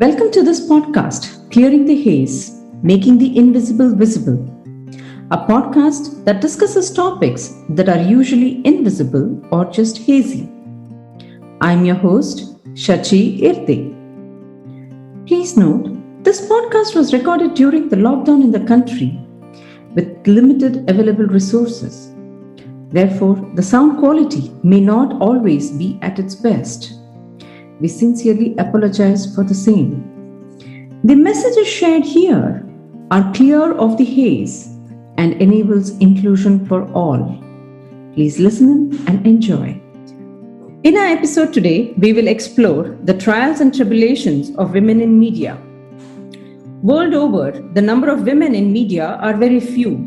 Welcome to this podcast, Clearing the Haze, Making the Invisible Visible, a podcast that discusses topics that are usually invisible or just hazy. I'm your host, Shachi Irte. Please note, this podcast was recorded during the lockdown in the country with limited available resources. Therefore, the sound quality may not always be at its best. We sincerely apologize for the same. The messages shared here are clear of the haze and enables inclusion for all. Please listen and enjoy. In our episode today, we will explore the trials and tribulations of women in media. World over, the number of women in media are very few.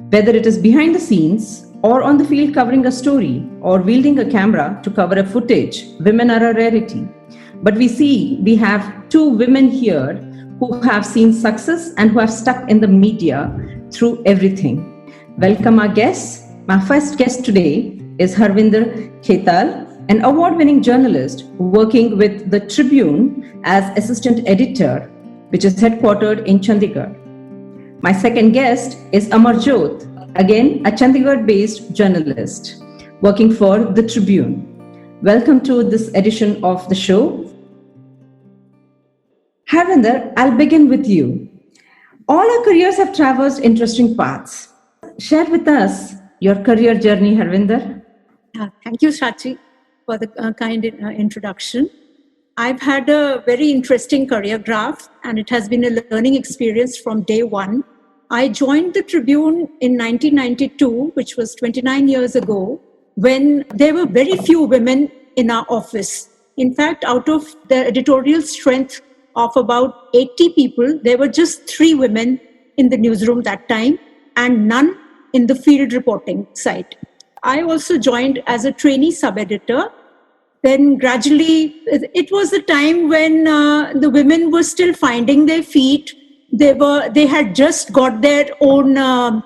Whether it is behind the scenes or on the field covering a story or wielding a camera to cover a footage, women are a rarity. But we have two women here who have seen success and who have stuck in the media through everything. Welcome our guests. My first guest today is Harvinder Khaital, an award-winning journalist working with the Tribune as assistant editor, which is headquartered in Chandigarh. My second guest is Amarjot, again a Chandigarh-based journalist working for the Tribune. Welcome to this edition of the show. Harvinder, I'll begin with you. All our careers have traversed interesting paths. Share with us your career journey, Harvinder. Thank you, Shachi, for the kind introduction. I've had a very interesting career graph, and it has been a learning experience from day one. I joined the Tribune in 1992, which was 29 years ago, when there were very few women in our office. In fact, out of the editorial strength of about 80 people, there were just 3 women in the newsroom that time and none in the field reporting side. I also joined as a trainee sub-editor. Then gradually, it was the time when the women were still finding their feet. They had just got their own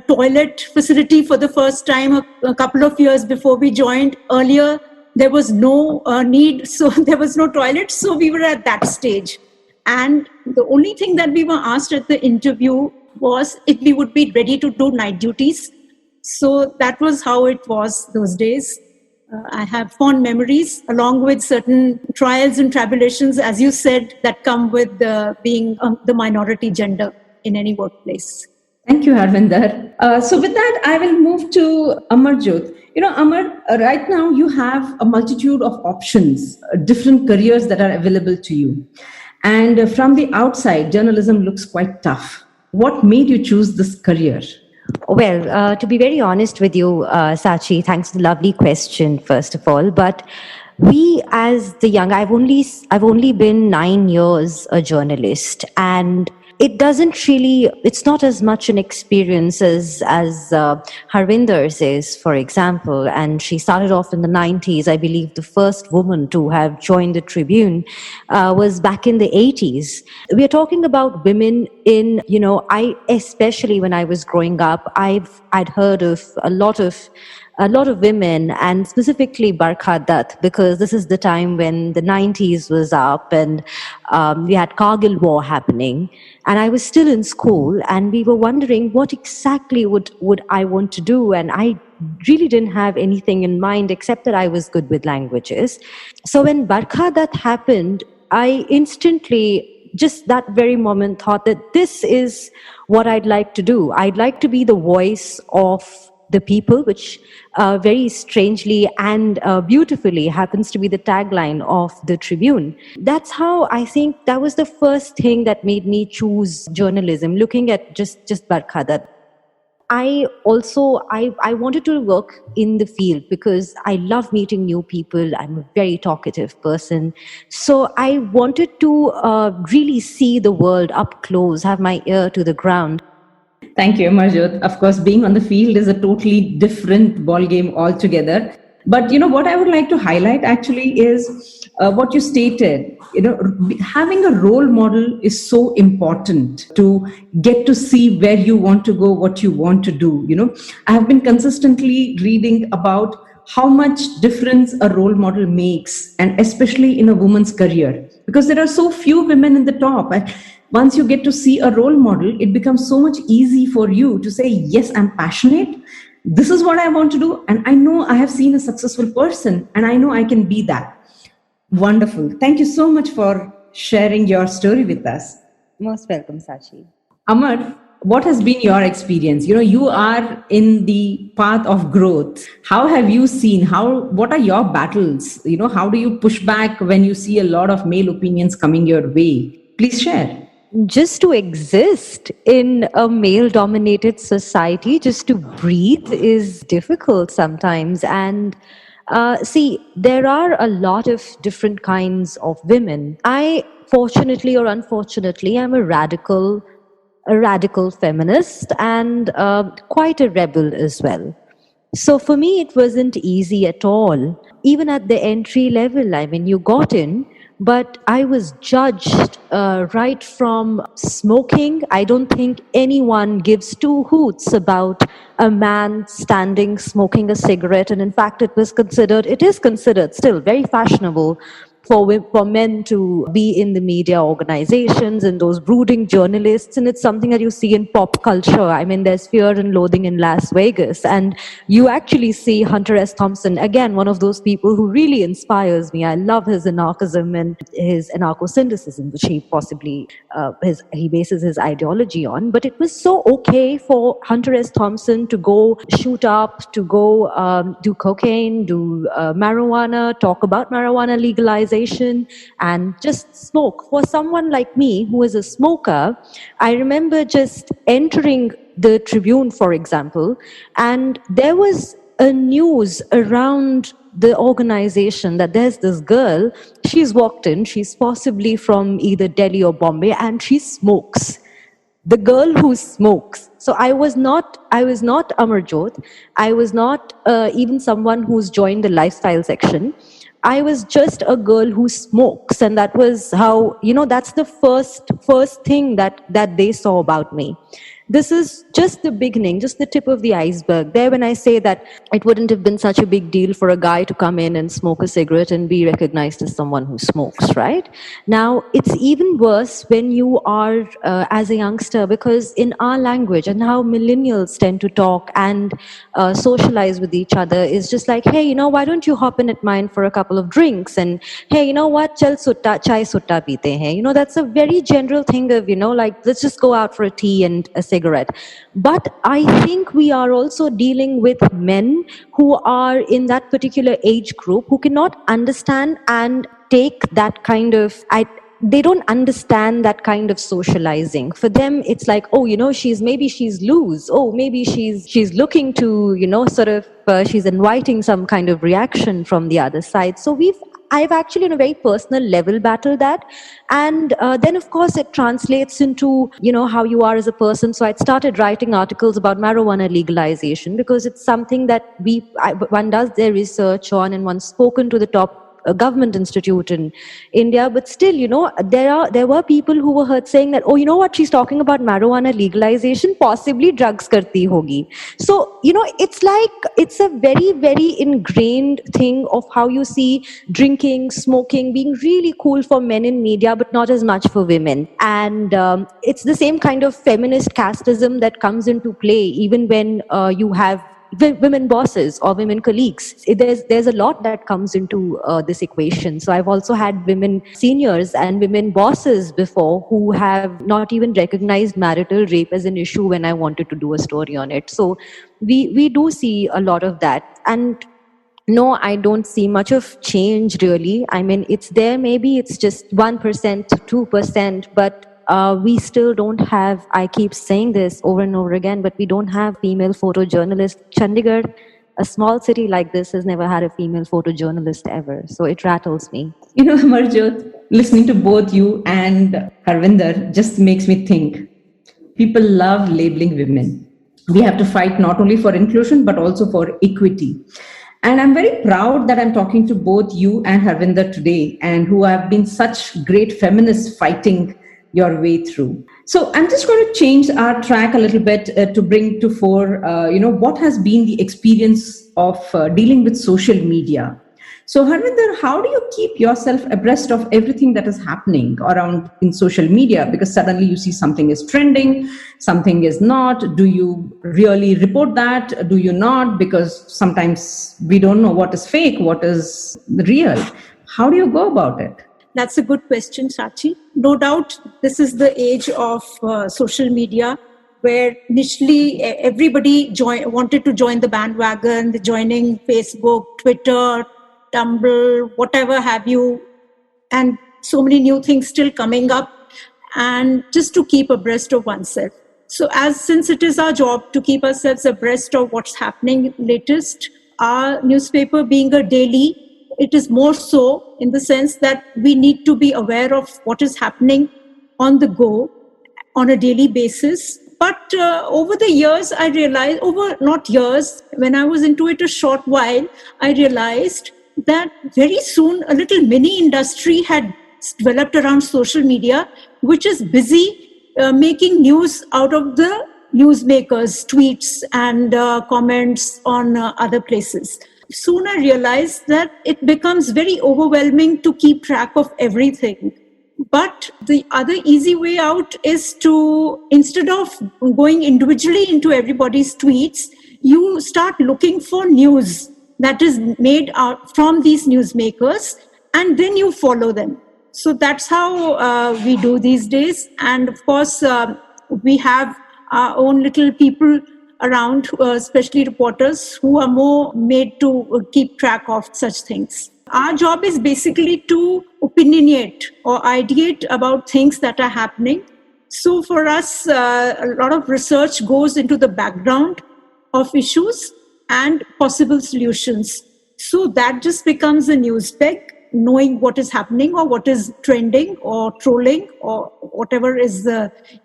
toilet facility for the first time a couple of years before we joined. Earlier, there was no need, so there was no toilet, so we were at that stage. And the only thing that we were asked at the interview was if we would be ready to do night duties. So that was how it was those days. I have fond memories, along with certain trials and tribulations, as you said, that come with being the minority gender in any workplace. Thank you, Harvinder. So with that, I will move to Amarjot. Amar, right now you have a multitude of options, different careers that are available to you. And from the outside, journalism looks quite tough. What made you choose this career? Well, to be very honest with you, Sachi, thanks for the lovely question, first of all. But we, as the young, I've only been 9 years a journalist, and it's not as much an experience as Harvinder's is, for example. And she started off in the 90s. I believe the first woman to have joined the Tribune was back in the 80s. We are talking about women in, especially when I was growing up, I'd heard of a lot of women, and specifically Barkha Dutt, because this is the time when the 90s was up and we had Kargil war happening, and I was still in school, and we were wondering what exactly would I want to do, and I really didn't have anything in mind except that I was good with languages. So when Barkha Dutt happened, I instantly, just that very moment, thought that this is what I'd like to do. I'd like to be the voice of the people, which very strangely and beautifully happens to be the tagline of the Tribune. That's how I think that was the first thing that made me choose journalism, looking at just Barkha Dutt. I wanted to work in the field because I love meeting new people. I'm a very talkative person. So I wanted to really see the world up close, have my ear to the ground. Thank you, Amarjot. Of course, being on the field is a totally different ballgame altogether. But what I would like to highlight actually is what you stated. Having a role model is so important to get to see where you want to go, what you want to do. I have been consistently reading about how much difference a role model makes, and especially in a woman's career, because there are so few women in the top. And once you get to see a role model, it becomes so much easy for you to say, yes, I'm passionate. This is what I want to do. And I know I have seen a successful person and I know I can be that. Wonderful. Thank you so much for sharing your story with us. Most welcome, Sachi. Amar, what has been your experience? You are in the path of growth. How have you seen, what are your battles? How do you push back when you see a lot of male opinions coming your way? Please share. Just to exist in a male dominated society, just to breathe is difficult sometimes. And see, there are a lot of different kinds of women. I, fortunately or unfortunately, am a radical feminist and quite a rebel as well. So for me, it wasn't easy at all. Even at the entry level, I mean, you got in, but I was judged right from smoking. I don't think anyone gives two hoots about a man standing smoking a cigarette. And in fact, it is considered still very fashionable for men to be in the media organizations and those brooding journalists. And it's something that you see in pop culture. I mean, there's Fear and Loathing in Las Vegas. And you actually see Hunter S. Thompson, again, one of those people who really inspires me. I love his anarchism and his anarcho-synthesis, which he possibly, he bases his ideology on. But it was so okay for Hunter S. Thompson to go shoot up, to go do cocaine, do marijuana, talk about marijuana legalization, and just smoke. For someone like me who is a smoker, I remember just entering the Tribune, for example, and there was a news around the organization that there's this girl, she's walked in, she's possibly from either Delhi or Bombay, and she smokes. The girl who smokes. So I was not Amarjot. I was not even someone who's joined the lifestyle section. I was just a girl who smokes, and that was how, that's the first thing that they saw about me. This is just the beginning, just the tip of the iceberg. There, when I say that it wouldn't have been such a big deal for a guy to come in and smoke a cigarette and be recognized as someone who smokes, right? Now, it's even worse when you are as a youngster, because in our language and how millennials tend to talk and socialize with each other is just like, hey, why don't you hop in at mine for a couple of drinks? And hey, you know what? Chal chai sutta peete hain. That's a very general thing of, like, let's just go out for a tea and a cigarette. But I think we are also dealing with men who are in that particular age group who cannot understand and take that kind of, they don't understand that kind of socializing. For them, it's like, oh, she's loose. Oh, maybe she's looking to, she's inviting some kind of reaction from the other side. So I've actually, on a very personal level, battled that. And then, of course, it translates into, how you are as a person. So I'd started writing articles about marijuana legalization because it's something that one does their research on, and one's spoken to the top government institute in India. But still, there were people who were heard saying that, oh, you know what, she's talking about marijuana legalization, possibly drugs karti hogi. So, it's like, it's a very, very ingrained thing of how you see drinking, smoking being really cool for men in media, but not as much for women. And it's the same kind of feminist casteism that comes into play even when you have women bosses or women colleagues. There's a lot that comes into this equation. So I've also had women seniors and women bosses before who have not even recognized marital rape as an issue when I wanted to do a story on it. So we do see a lot of that. And no, I don't see much of change really. I mean, it's there, maybe it's just 1%, 2%, but we still don't have, I keep saying this over and over again, but we don't have female photojournalists. Chandigarh, a small city like this, has never had a female photojournalist ever. So it rattles me. Amarjot, listening to both you and Harvinder just makes me think. People love labeling women. We have to fight not only for inclusion, but also for equity. And I'm very proud that I'm talking to both you and Harvinder today, and who have been such great feminists fighting your way through. So I'm just going to change our track a little bit to bring to fore, what has been the experience of dealing with social media. So Harvinder, how do you keep yourself abreast of everything that is happening around in social media? Because suddenly you see something is trending, something is not. Do you really report that? Do you not? Because sometimes we don't know what is fake, what is real. How do you go about it? That's a good question, Sachi. No doubt, this is the age of social media, where initially everybody wanted to join the bandwagon, the joining Facebook, Twitter, Tumblr, whatever have you, and so many new things still coming up, and just to keep abreast of oneself. So since it is our job to keep ourselves abreast of what's happening latest, our newspaper being a daily, it is more so in the sense that we need to be aware of what is happening on the go on a daily basis. But over the years, I realized, when I was into it a short while, I realized that very soon a little mini industry had developed around social media, which is busy making news out of the newsmakers' tweets and comments on other places. Soon I realized that it becomes very overwhelming to keep track of everything. But the other easy way out is to, instead of going individually into everybody's tweets, you start looking for news that is made out from these newsmakers, and then you follow them. So that's how we do these days. And of course, we have our own little people around, especially reporters, who are more made to keep track of such things. Our job is basically to opinionate or ideate about things that are happening. So for us, a lot of research goes into the background of issues and possible solutions. So that just becomes a news peg, knowing what is happening or what is trending or trolling or whatever is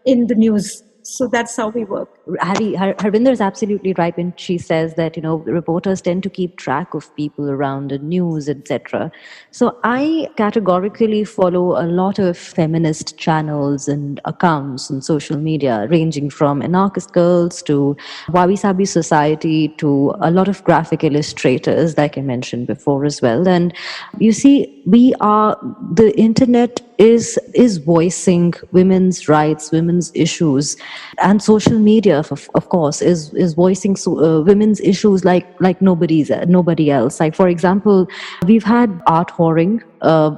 in the news. So that's how we work. Harvinder is absolutely right when she says that, reporters tend to keep track of people around the news, etc. So I categorically follow a lot of feminist channels and accounts on social media, ranging from anarchist girls to Wabi Sabi Society to a lot of graphic illustrators, like I mentioned before as well. And you see, the internet is voicing women's rights, women's issues, and social media, of course, is voicing women's issues like nobody else. Like, for example, we've had Art Whoring,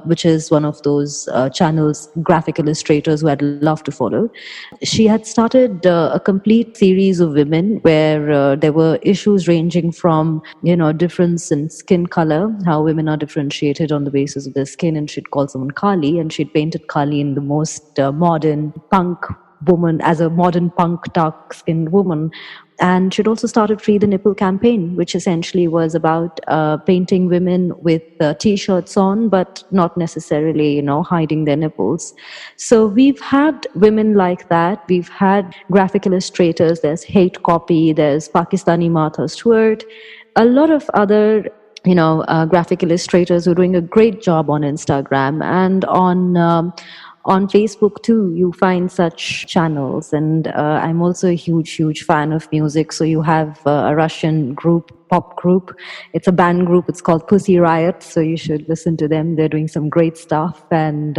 which is one of those channels, graphic illustrators who I'd love to follow. She had started a complete series of women where there were issues ranging from, difference in skin color, how women are differentiated on the basis of their skin, and she'd call someone Kali, and she'd painted Kali in the most modern punk woman, as a modern punk dark-skinned woman. And she'd also started Free the Nipple campaign, which essentially was about painting women with T-shirts on, but not necessarily, hiding their nipples. So we've had women like that. We've had graphic illustrators. There's Hate Copy. There's Pakistani Martha Stewart. A lot of other graphic illustrators who are doing a great job on Instagram and on Facebook too. You find such channels, and I'm also a huge fan of music. So you have a Russian pop group. It's a band group. It's called Pussy Riot. So you should listen to them. They're doing some great stuff. And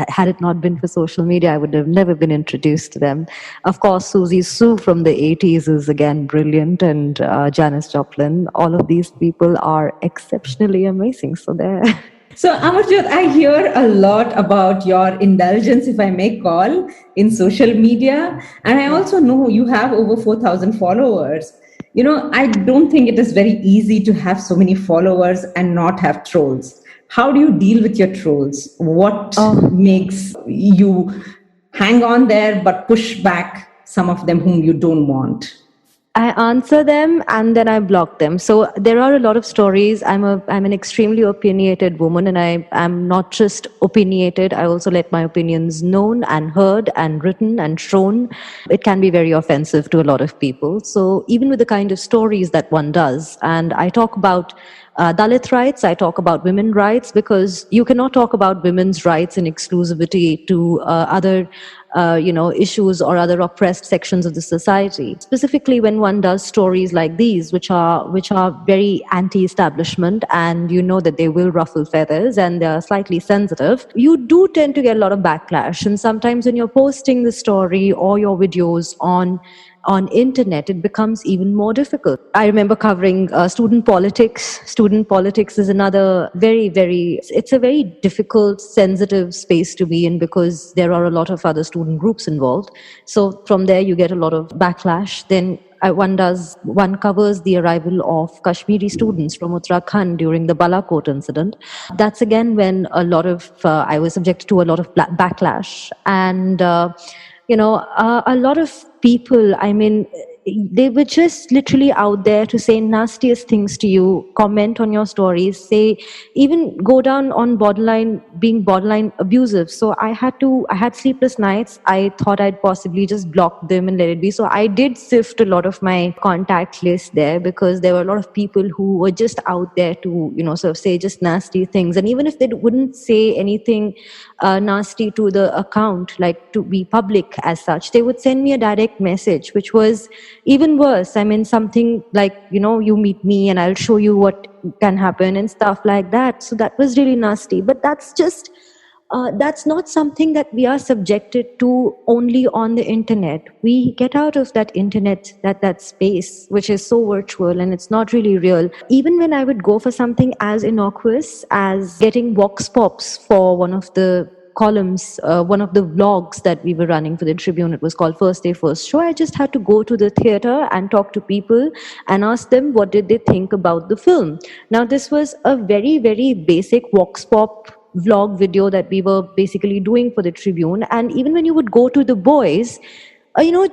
had it not been for social media, I would have never been introduced to them. Of course, Susie Sue from the 80s is again brilliant, and Janis Joplin. All of these people are exceptionally amazing. So there. So, Amarjyot, I hear a lot about your indulgence, if I may call, in social media. And I also know you have over 4,000 followers. I don't think it is very easy to have so many followers and not have trolls. How do you deal with your trolls? What makes you hang on there but push back some of them whom you don't want? I answer them and then I block them. So there are a lot of stories. I'm an extremely opinionated woman, and I'm not just opinionated. I also let my opinions known and heard and written and shown. It can be very offensive to a lot of people. So even with the kind of stories that one does, and I talk about Dalit rights, I talk about women rights, because you cannot talk about women's rights in exclusivity to other issues or other oppressed sections of the society. Specifically, when one does stories like these, which are very anti-establishment, and you know that they will ruffle feathers and they're slightly sensitive, you do tend to get a lot of backlash. And sometimes when you're posting the story or your videos on internet, it becomes even more difficult. I remember covering student politics. Student politics is another it's a very difficult, sensitive space to be in, because there are a lot of other student groups involved. So from there you get a lot of backlash. Then one covers the arrival of Kashmiri students from Uttarakhand during the Balakot incident. That's again when I was subjected to a lot of backlash. And a lot of people, they were just literally out there to say nastiest things to you, comment on your stories, even go down on being borderline abusive. So I had sleepless nights. I thought I'd possibly just block them and let it be. So I did sift a lot of my contact list there, because there were a lot of people who were just out there to, sort of say just nasty things. And even if they wouldn't say anything nasty to the account, like to be public as such, they would send me a direct message, which was even worse. Something like, you meet me and I'll show you what can happen and stuff like that. So that was really nasty. But that's not something that we are subjected to only on the internet. We get out of that internet, that space, which is so virtual and it's not really real. Even when I would go for something as innocuous as getting vox pops for one of the columns, one of the vlogs that we were running for the Tribune, it was called First Day, First Show. I just had to go to the theater and talk to people and ask them what did they think about the film. Now, this was a very, very basic vox pop vlog video that we were basically doing for the Tribune. And even when you would go to the boys,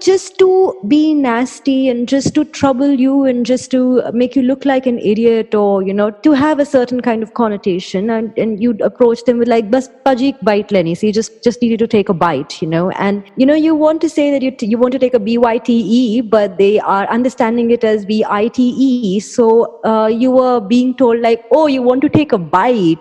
just to be nasty and just to trouble you and just to make you look like an idiot, or, to have a certain kind of connotation, and you'd approach them with like, bas pajik bite leni, so you just needed to take a bite, and, you want to say that you want to take a BYTE, but they are understanding it as BITE. So you were being told like, oh, you want to take a bite,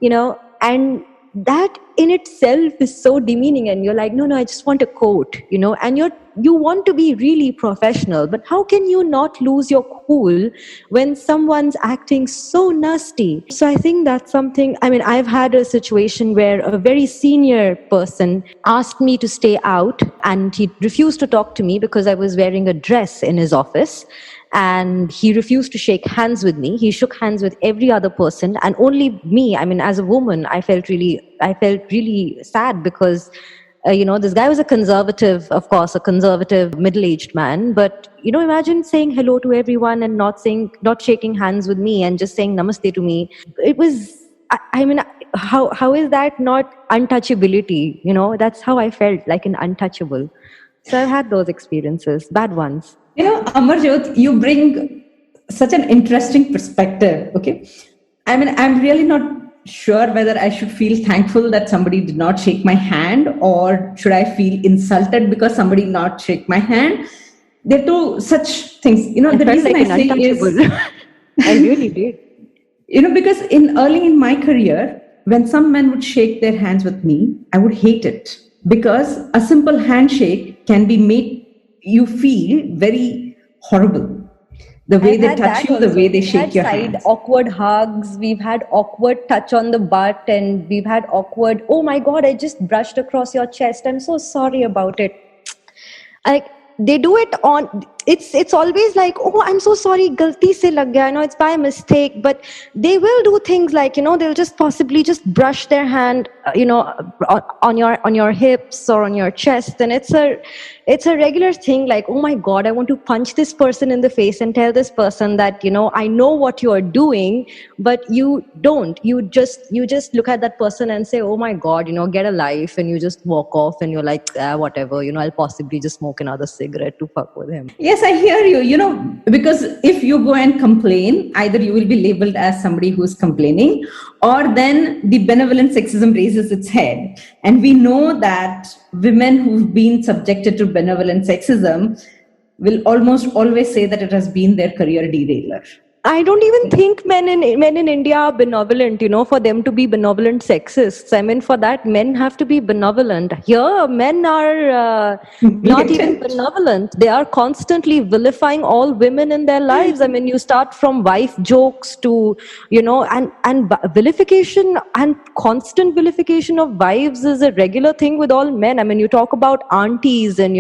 and that in itself is so demeaning. And you're like, no, I just want a coat, and you want to be really professional, but how can you not lose your cool when someone's acting so nasty? So I think that's something, I've had a situation where a very senior person asked me to stay out, and he refused to talk to me because I was wearing a dress in his office. And he refused to shake hands with me. He shook hands with every other person, and only me. As a woman, I felt really sad, because this guy was a conservative, of course, a conservative middle-aged man. But imagine saying hello to everyone and not shaking hands with me and just saying namaste to me. It was, how is that not untouchability? That's how I felt, like an untouchable. So I've had those experiences, bad ones. Amarjyot, you bring such an interesting perspective. Okay. I'm really not sure whether I should feel thankful that somebody did not shake my hand, or should I feel insulted because somebody did not shake my hand. There are two such things. The reason like I say is, I really did. Because early in my career, when some men would shake their hands with me, I would hate it, because a simple handshake can be made you feel very horrible. The way they touch you, the way they shake your hands. Awkward hugs, we've had awkward touch on the butt, and we've had awkward, oh my God, I just brushed across your chest, I'm so sorry about it. They do it it's always like, oh, I'm so sorry, galti se lag gaya, it's by mistake. But they will do things like, they'll just possibly just brush their hand, on your hips or on your chest. And it's a regular thing, like, oh my God, I want to punch this person in the face and tell this person that, I know what you're doing, but you don't. You just look at that person and say, oh my God, get a life, and you just walk off, and you're like, whatever, I'll possibly just smoke another cigarette to fuck with him. Yes, I hear you, because if you go and complain, either you will be labeled as somebody who's complaining, or then the benevolent sexism raises its head. And we know that women who've been subjected to benevolent sexism will almost always say that it has been their career derailer. I don't even think men in India are benevolent, for them to be benevolent sexists. I mean, for that, men have to be benevolent. Here, men are not even Blatant. benevolent. They are constantly vilifying all women in their lives. I mean, you start from wife jokes to, and vilification and constant vilification of wives is a regular thing with all men. I mean, you talk about aunties and,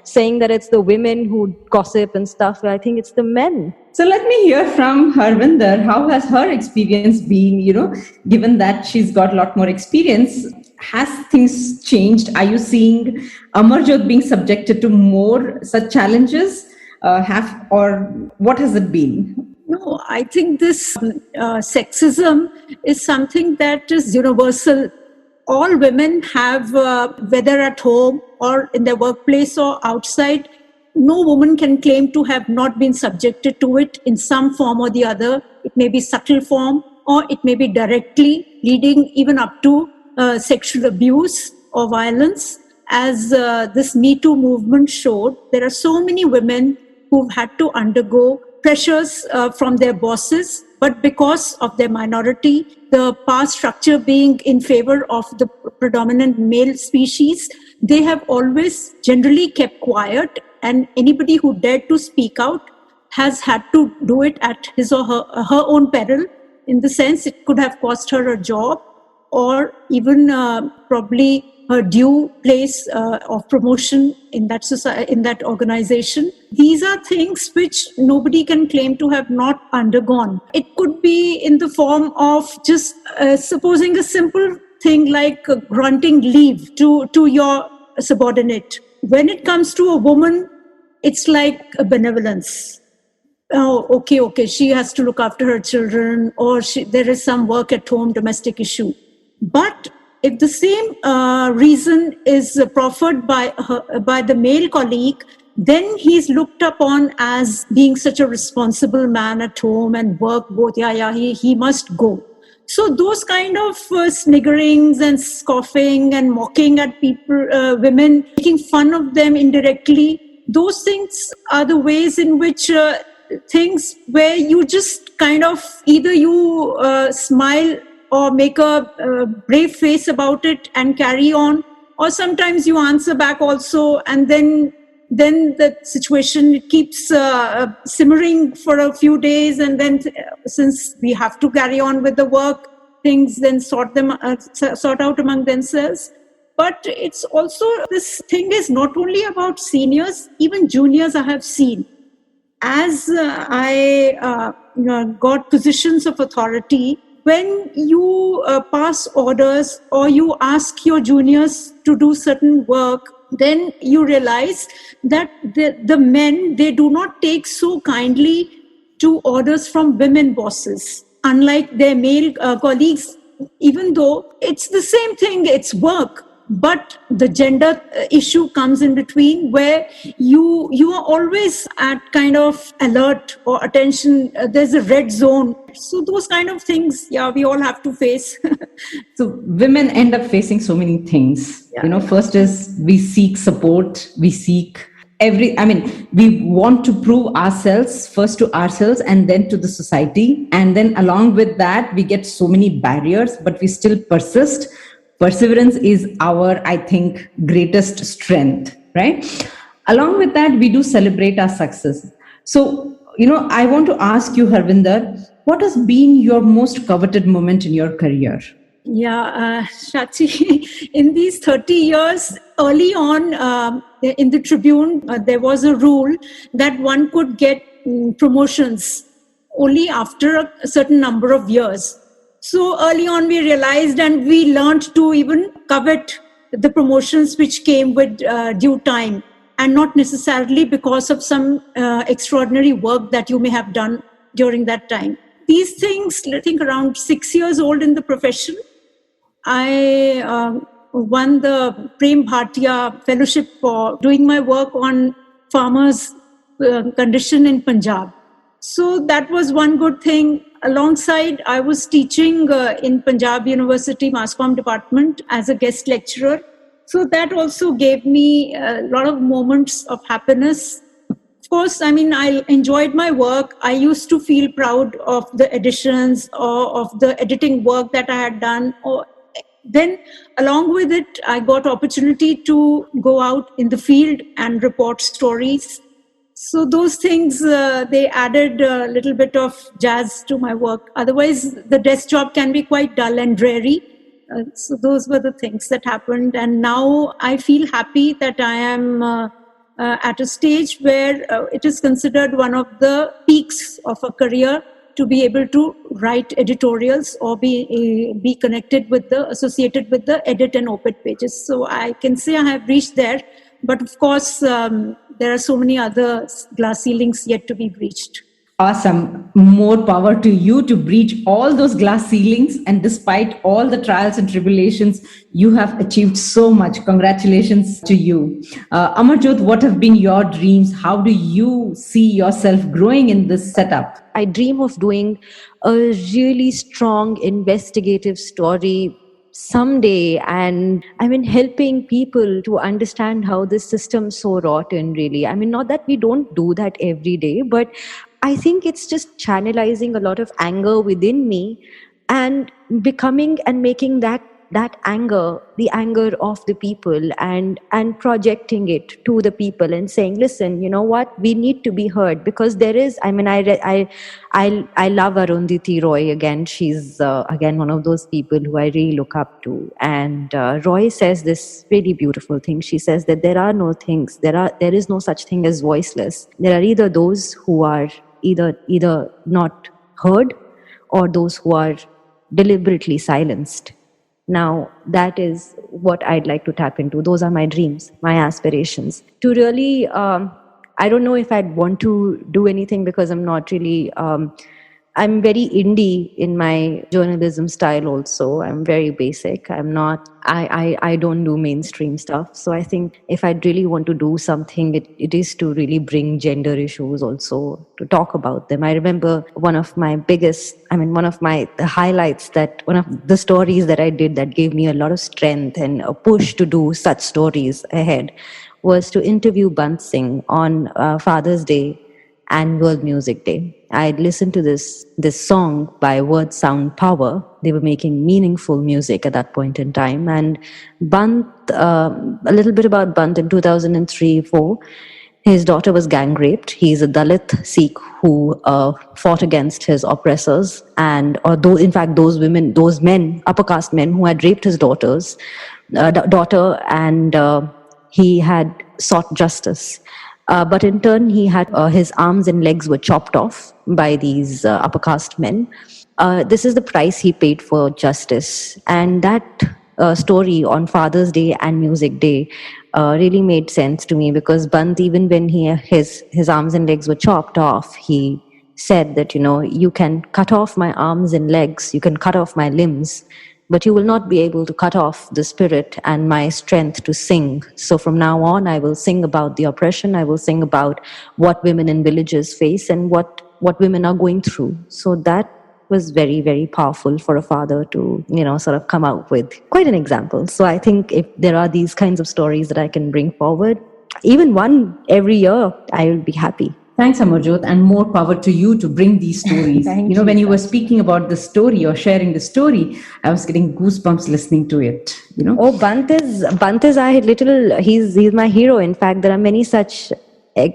saying that it's the women who gossip and stuff. I think it's the men. So let me hear from Harvinder. How has her experience been? Given that she's got a lot more experience, has things changed? Are you seeing Amarjot being subjected to more such challenges? Or what has it been? No, I think this sexism is something that is universal. All women have, whether at home or in their workplace or outside, no woman can claim to have not been subjected to it in some form or the other. It may be subtle form or it may be directly, leading even up to sexual abuse or violence. As this Me Too movement showed, there are so many women who've had to undergo pressures from their bosses, but because of their minority, the power structure being in favor of the predominant male species, they have always generally kept quiet, and anybody who dared to speak out has had to do it at his or her own peril. In the sense, it could have cost her a job or even probably her due place of promotion in that society, in that organization. These are things which nobody can claim to have not undergone. It could be in the form of just supposing a simple thing like granting leave to your subordinate. When it comes to a woman, it's like a benevolence. Oh, okay, she has to look after her children, or there is some work at home, domestic issue. But if the same reason is proffered by the male colleague, then he's looked upon as being such a responsible man at home and work both. He must go. So those kind of sniggerings and scoffing and mocking at people, women, making fun of them indirectly, those things are the ways in which things where you just kind of either you smile or make a brave face about it and carry on, or sometimes you answer back also, and then the situation keeps simmering for a few days, and then since we have to carry on with the work, things then sort out among themselves. But it's also, this thing is not only about seniors, even juniors I have seen. As I got positions of authority, when you pass orders or you ask your juniors to do certain work, then you realize that the men, they do not take so kindly to orders from women bosses, unlike their male colleagues, even though it's the same thing, it's work. But the gender issue comes in between, where you are always at kind of alert or attention. There's a red zone. So those kind of things, we all have to face. So women end up facing so many things. First is we seek support, we seek we want to prove ourselves, first to ourselves and then to the society. And then along with that, we get so many barriers, but we still persist. Perseverance is our, I think, greatest strength, right? Along with that, we do celebrate our success. So, I want to ask you, Harvinder, what has been your most coveted moment in your career? Shachi, in these 30 years, early on in the Tribune, there was a rule that one could get promotions only after a certain number of years. So early on, we realized and we learned to even covet the promotions which came with due time, and not necessarily because of some extraordinary work that you may have done during that time. These things, I think around 6 years old in the profession, I won the Prem Bhatia Fellowship for doing my work on farmers' condition in Punjab. So that was one good thing. Alongside, I was teaching in Punjab University Mass Comm department as a guest lecturer. So that also gave me a lot of moments of happiness of course, I mean, I enjoyed my work. I used to feel proud of the editions or of the editing work that I had done. Or then, along with it, I got opportunity to go out in the field and report stories. So those things, they added a little bit of jazz to my work. Otherwise, the desk job can be quite dull and dreary. So those were the things that happened. And now I feel happy that I am at a stage where it is considered one of the peaks of a career to be able to write editorials or be connected with associated with the edit and op-ed pages. So I can say I have reached there. But of course, there are so many other glass ceilings yet to be breached. Awesome. More power to you to breach all those glass ceilings. And despite all the trials and tribulations, you have achieved so much. Congratulations to you. Amarjot, what have been your dreams? How do you see yourself growing in this setup? I dream of doing a really strong investigative story someday, and I mean helping people to understand how this system's so rotten, really. I mean, not that we don't do that every day, but I think it's just channelizing a lot of anger within me and becoming and making that anger the anger of the people, and projecting it to the people and saying, listen, you know what, we need to be heard. Because there is, I mean, I love Arundhati Roy. Again, she's again one of those people who I really look up to, and Roy says this really beautiful thing. She says that there are no things, there is no such thing as voiceless. There are either those who are either not heard or those who are deliberately silenced. Now, that is what I'd like to tap into. Those are my dreams, my aspirations. To really, I don't know if I'd want to do anything, because I'm not really, I'm very indie in my journalism style also. I'm very basic. I'm not, I don't do mainstream stuff. So I think if I'd really want to do something, it is to really bring gender issues also, to talk about them. I remember one of the highlights, that one of the stories that I did that gave me a lot of strength and a push to do such stories ahead was to interview Bant Singh on Father's Day and World Music Day. I listened to this song by Word Sound Power. They were making meaningful music at that point in time. And Bant, a little bit about Bant, in 2003-04, his daughter was gang raped. He's a Dalit Sikh who fought against his oppressors, and those men, upper caste men who had raped his daughter, and he had sought justice. But in turn, he had his arms and legs were chopped off by these upper caste men. This is the price he paid for justice. And that story on Father's Day and Music Day really made sense to me, because Bant, even when his arms and legs were chopped off, he said that, you can cut off my arms and legs, you can cut off my limbs, but you will not be able to cut off the spirit and my strength to sing. So from now on, I will sing about the oppression. I will sing about what women in villages face and what women are going through. So that was very, very powerful for a father to, sort of come out with quite an example. So I think if there are these kinds of stories that I can bring forward, even one every year, I will be happy. Thanks, Amarjot, and more power to you to bring these stories. When you were speaking about the story or sharing the story, I was getting goosebumps listening to it. Oh, Bant is he's my hero. In fact, there are many such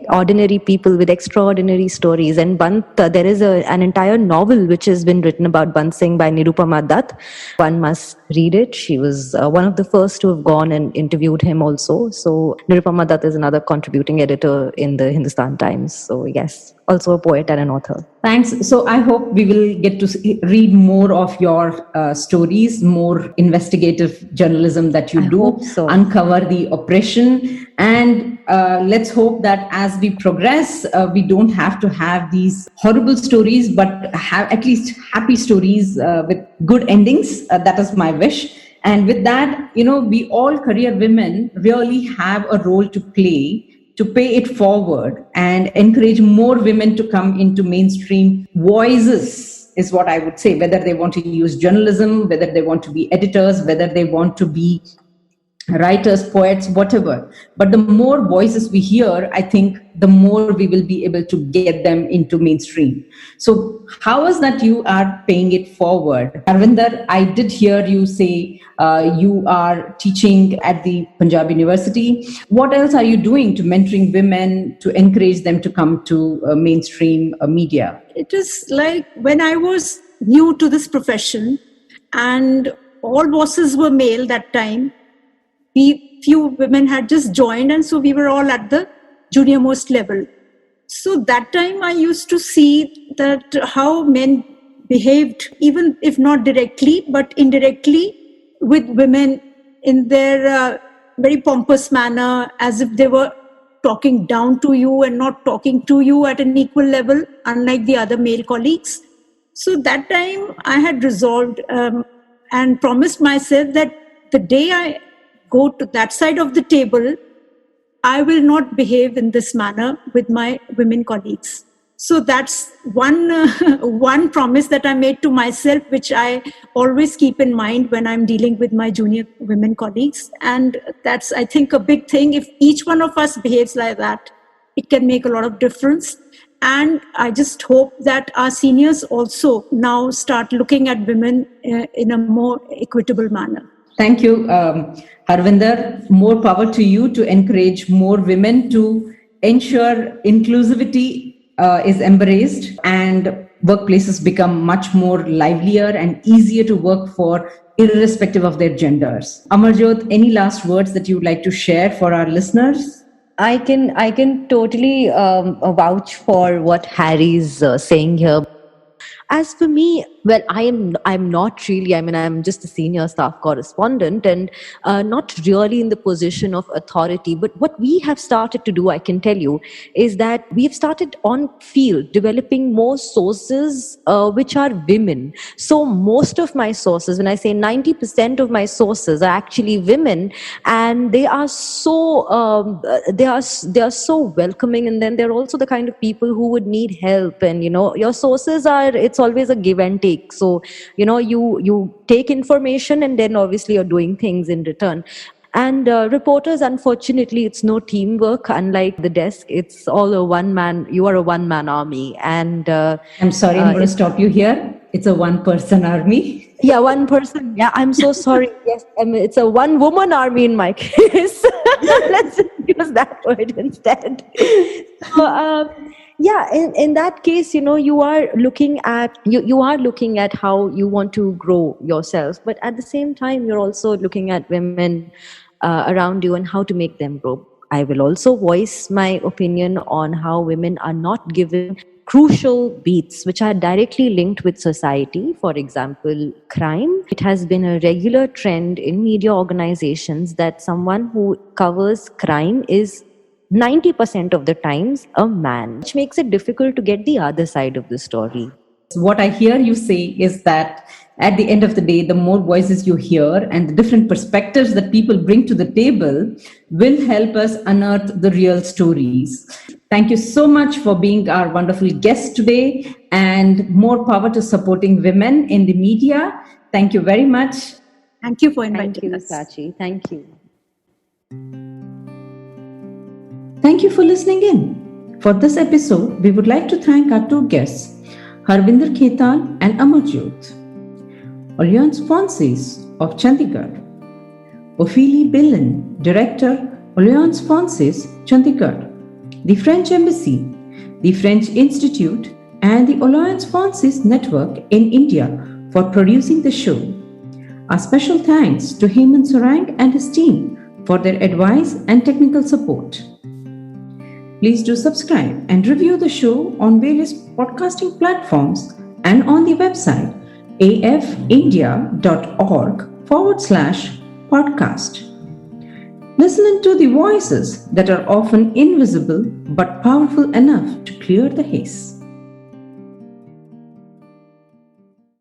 ordinary people with extraordinary stories. And Bant, there is an entire novel which has been written about Bant Singh by Nirupama Dutt. One must read it. She was one of the first to have gone and interviewed him also. So Nirupama Dutt is another contributing editor in the Hindustan Times. So yes, also a poet and an author. Thanks. So I hope we will get to read more of your stories, more investigative journalism that you do, uncover the oppression. And let's hope that as we progress, we don't have to have these horrible stories, but have at least happy stories with good endings. That is my wish. And with that, we all career women really have a role to play to pay it forward and encourage more women to come into mainstream voices, is what I would say, whether they want to use journalism, whether they want to be editors, whether they want to be writers, poets, whatever. But the more voices we hear, I think the more we will be able to get them into mainstream. So how is that you are paying it forward? Harvinder, I did hear you say you are teaching at the Punjab University. What else are you doing to mentoring women, to encourage them to come to mainstream media? It is like when I was new to this profession and all bosses were male that time, few women had just joined, and so we were all at the junior most level. So that time I used to see that how men behaved, even if not directly, but indirectly with women in their very pompous manner, as if they were talking down to you and not talking to you at an equal level, unlike the other male colleagues. So that time I had resolved and promised myself that the day I go to that side of the table, I will not behave in this manner with my women colleagues. So that's one promise that I made to myself, which I always keep in mind when I'm dealing with my junior women colleagues. And that's, I think, a big thing. If each one of us behaves like that, it can make a lot of difference. And I just hope that our seniors also now start looking at women in a more equitable manner. Thank you, Harvinder. More power to you to encourage more women, to ensure inclusivity is embraced and workplaces become much more livelier and easier to work for, irrespective of their genders. Amarjot, any last words that you'd like to share for our listeners? I can totally vouch for what Harry's saying here. As for me, well, I'm not really, I mean, I'm just a senior staff correspondent and not really in the position of authority. But what we have started to do, I can tell you, is that we've started on field developing more sources which are women. So most of my sources, when I say 90% of my sources are actually women, and they are so they are so welcoming, and then they're also the kind of people who would need help. And your sources are, it's always a give and take. So you take information, and then obviously you're doing things in return. And reporters, unfortunately, it's no teamwork. Unlike the desk, it's all you are a one-man army. And I'm sorry, I'm going to stop you here. It's a one-person army. Yeah, one person. Yeah, I'm so sorry. Yes, it's a one-woman army in my case. Let's use that word instead. So, yeah, in that case, you are looking at how you want to grow yourself, but at the same time, you're also looking at women around you and how to make them grow. I will also voice my opinion on how women are not given crucial beats which are directly linked with society. For example, crime. It has been a regular trend in media organizations that someone who covers crime is 90% of the times a man, which makes it difficult to get the other side of the story. What I hear you say is that at the end of the day, the more voices you hear and the different perspectives that people bring to the table will help us unearth the real stories. Thank you so much for being our wonderful guest today, and more power to supporting women in the media. Thank you very much. Thank you for inviting us. Thank you, Sachi. Thank you. Thank you for listening in. For this episode, we would like to thank our two guests, Harvinder Khaitan and Amarjot, Alliance Francaise of Chandigarh, Ophélie Bellin, Director, Alliance Francaise, Chandigarh, the French Embassy, the French Institute, and the Alliance Francaise Network in India for producing the show. Our special thanks to Hemant Sarang and his team for their advice and technical support. Please do subscribe and review the show on various podcasting platforms and on the website afindia.org/podcast. Listen into the voices that are often invisible but powerful enough to clear the haze.